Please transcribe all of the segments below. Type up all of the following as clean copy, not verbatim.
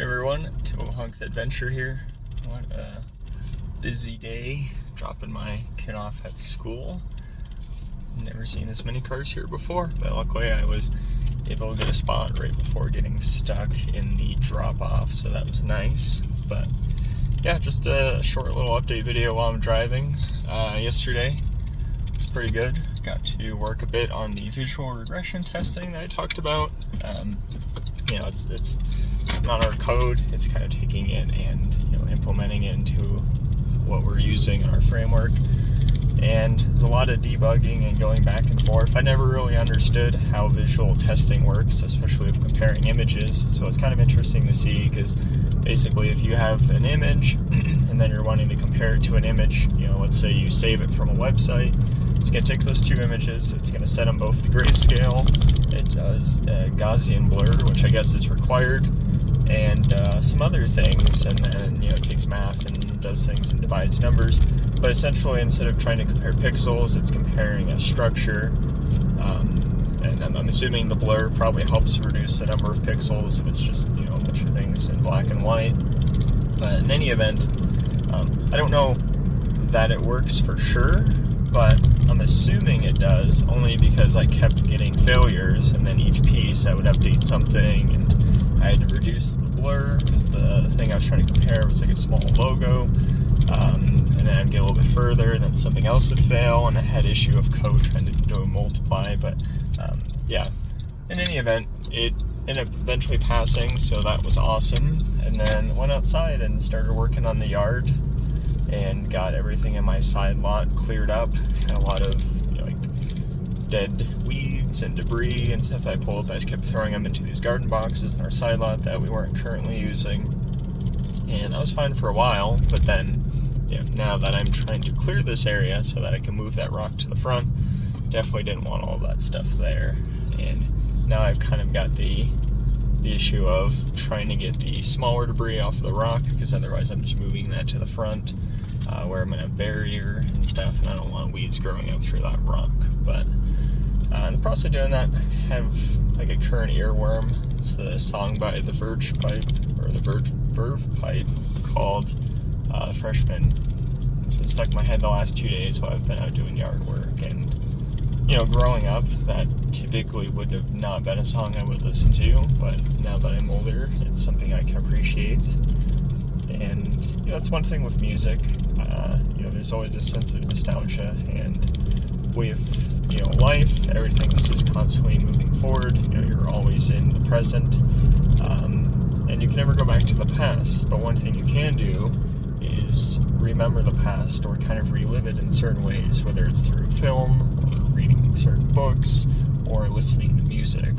Hey everyone, Hunk's Adventure here. What a busy day, dropping my kid off at school. Never seen this many cars here before, but luckily I was able to get a spot right before getting stuck in the drop-off, so that was nice. But yeah, just a short little update video while I'm driving. Yesterday was pretty good. Got to work a bit on the visual regression testing that I talked about. It's not our code, it's kind of taking it and implementing it into what we're using in our framework. And there's a lot of debugging and going back and forth. I never really understood how visual testing works, especially with comparing images. So it's kind of interesting to see, because basically if you have an image and then you're wanting to compare it to an image, let's say you save it from a website, it's going to take those two images, it's going to set them both to grayscale, it does a Gaussian blur, which I guess is required, and some other things, and then it takes math and does things and divides numbers. But essentially, instead of trying to compare pixels, it's comparing a structure, and I'm assuming the blur probably helps reduce the number of pixels if it's just a bunch of things in black and white. But in any event, I don't know that it works for sure, but I'm assuming it does, only because I kept getting failures, and then each piece I would update something, and I had to reduce the blur because the thing I was trying to compare was like a small logo, and then I'd get a little bit further, and then something else would fail, and I had issue of code trying to do a multiply. But in any event, it ended up eventually passing, so that was awesome. And then went outside and started working on the yard, and got everything in my side lot cleared up. Had a lot of dead weeds and debris and stuff I pulled. I just kept throwing them into these garden boxes in our side lot that we weren't currently using, and I was fine for a while. But then now that I'm trying to clear this area so that I can move that rock to the front, definitely didn't want all that stuff there. And now I've kind of got the issue of trying to get the smaller debris off of the rock, because otherwise I'm just moving that to the front, where I'm going to have barrier and stuff, and I don't want weeds growing up through that rock. But in the process of doing that, I have like a current earworm. It's the song by the Verve Pipe, called Freshman. It's been stuck in my head the last 2 days while I've been out doing yard work. And growing up, that typically would have not been a song I would listen to, but now that I'm older, it's something I can appreciate. And that's one thing with music. There's always a sense of nostalgia, and with life, everything's just constantly moving forward. You're always in the present, and you can never go back to the past. But one thing you can do is remember the past, or kind of relive it in certain ways, whether it's through film, or reading certain books, or listening to music.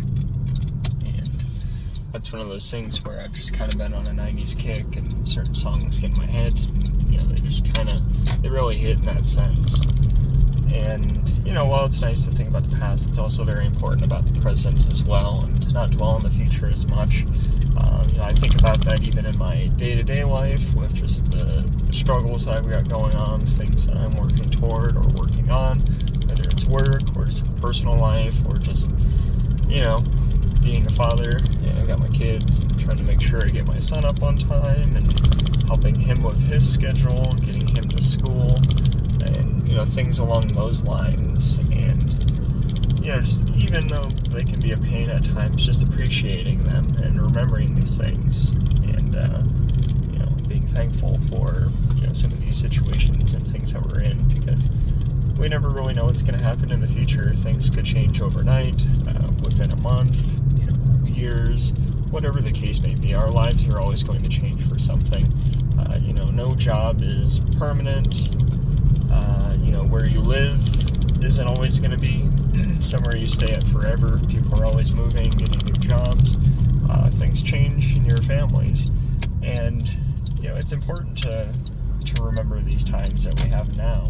And that's one of those things where I've just kind of been on a 90s kick, and certain songs get in my head, and they really hit in that sense. And while it's nice to think about the past, it's also very important about the present as well, and to not dwell on the future as much. I think about that even in my day-to-day life, with just the struggles that I've got going on, things that I'm working toward or working on, whether it's work or just personal life, or just being a father. I got my kids and trying to make sure I get my son up on time, and helping him with his schedule, getting him to school, and things along those lines. And just even though they can be a pain at times, just appreciating them and remembering these things, and being thankful for some of these situations and things that we're in, because we never really know what's going to happen in the future. Things could change overnight, within a month, years, whatever the case may be. Our lives are always going to change for something. No job is permanent. Where you live isn't always going to be somewhere you stay at forever. People are always moving, getting new jobs. Things change in your families, and it's important to remember these times that we have now,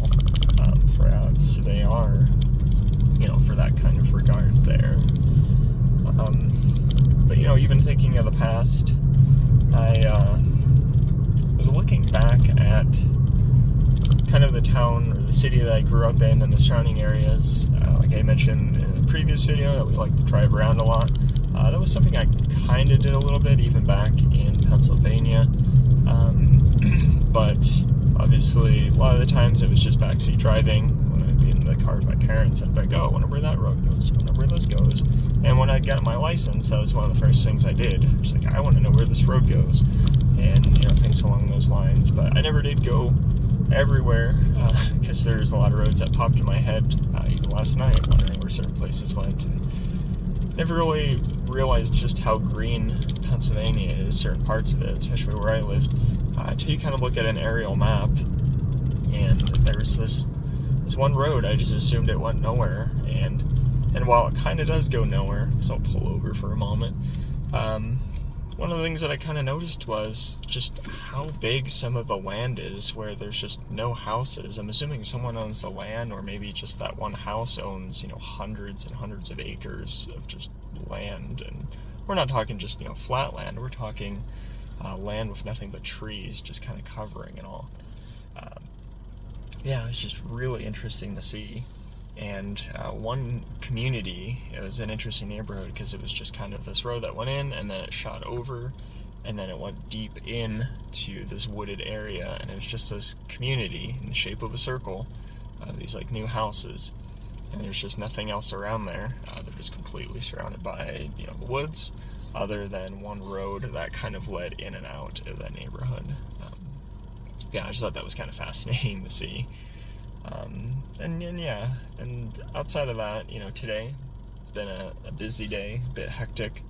for as they are, for that kind of regard there. But even thinking of the past, I was looking back at kind of the town or the city that I grew up in and the surrounding areas. Like I mentioned in the previous video, that we like to drive around a lot. That was something I kind of did a little bit even back in Pennsylvania, but obviously a lot of the times it was just backseat driving. When I'd be in the car with my parents, I'd be like, oh, I wonder where that road goes, I wonder where this goes. And when I'd gotten my license, that was one of the first things I did. I was like, I want to know where this road goes, and things along those lines. But I never did go everywhere, because there's a lot of roads that popped in my head, even last night, wondering where certain places went, and never really realized just how green Pennsylvania is, certain parts of it, especially where I lived, until you kind of look at an aerial map, and there was this one road, I just assumed it went nowhere, and while it kind of does go nowhere, so I'll pull over for a moment, one of the things that I kind of noticed was just how big some of the land is where there's just no houses. I'm assuming someone owns the land, or maybe just that one house owns, hundreds and hundreds of acres of just land. And we're not talking just, flat land. We're talking land with nothing but trees just kind of covering it all. Yeah, it's just really interesting to see. And one community, it was an interesting neighborhood because it was just kind of this road that went in, and then it shot over, and then it went deep in to this wooded area, and it was just this community in the shape of a circle, these like new houses, and there's just nothing else around there. They're just completely surrounded by the woods, other than one road that kind of led in and out of that neighborhood. Yeah, I just thought that was kind of fascinating to see. And outside of that, today it's been a busy day, a bit hectic.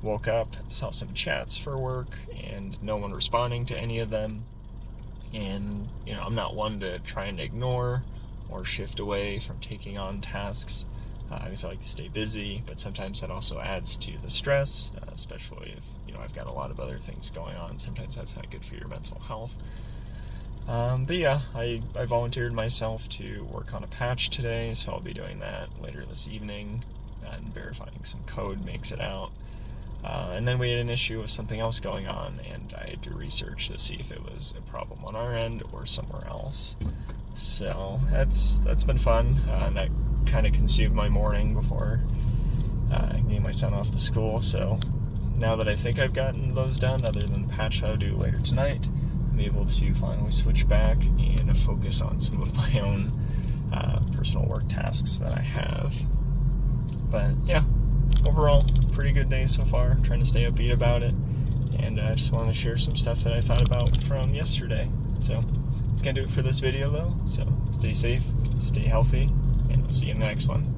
Woke up, saw some chats for work, and no one responding to any of them. And I'm not one to try and ignore or shift away from taking on tasks, because I like to stay busy, but sometimes that also adds to the stress, especially if I've got a lot of other things going on. Sometimes that's not good for your mental health. But yeah, I volunteered myself to work on a patch today, so I'll be doing that later this evening and verifying some code makes it out. And then we had an issue with something else going on, and I had to research to see if it was a problem on our end or somewhere else. So that's been fun, and that kind of consumed my morning before getting my son off to school. So now that I think I've gotten those done, other than the patch I'll do later tonight, I'm able to finally switch back and focus on some of my own personal work tasks that I have. But yeah, overall, pretty good day so far. Trying to stay upbeat about it, and I just wanted to share some stuff that I thought about from yesterday. So that's gonna do it for this video though. So stay safe, stay healthy, and I'll see you in the next one.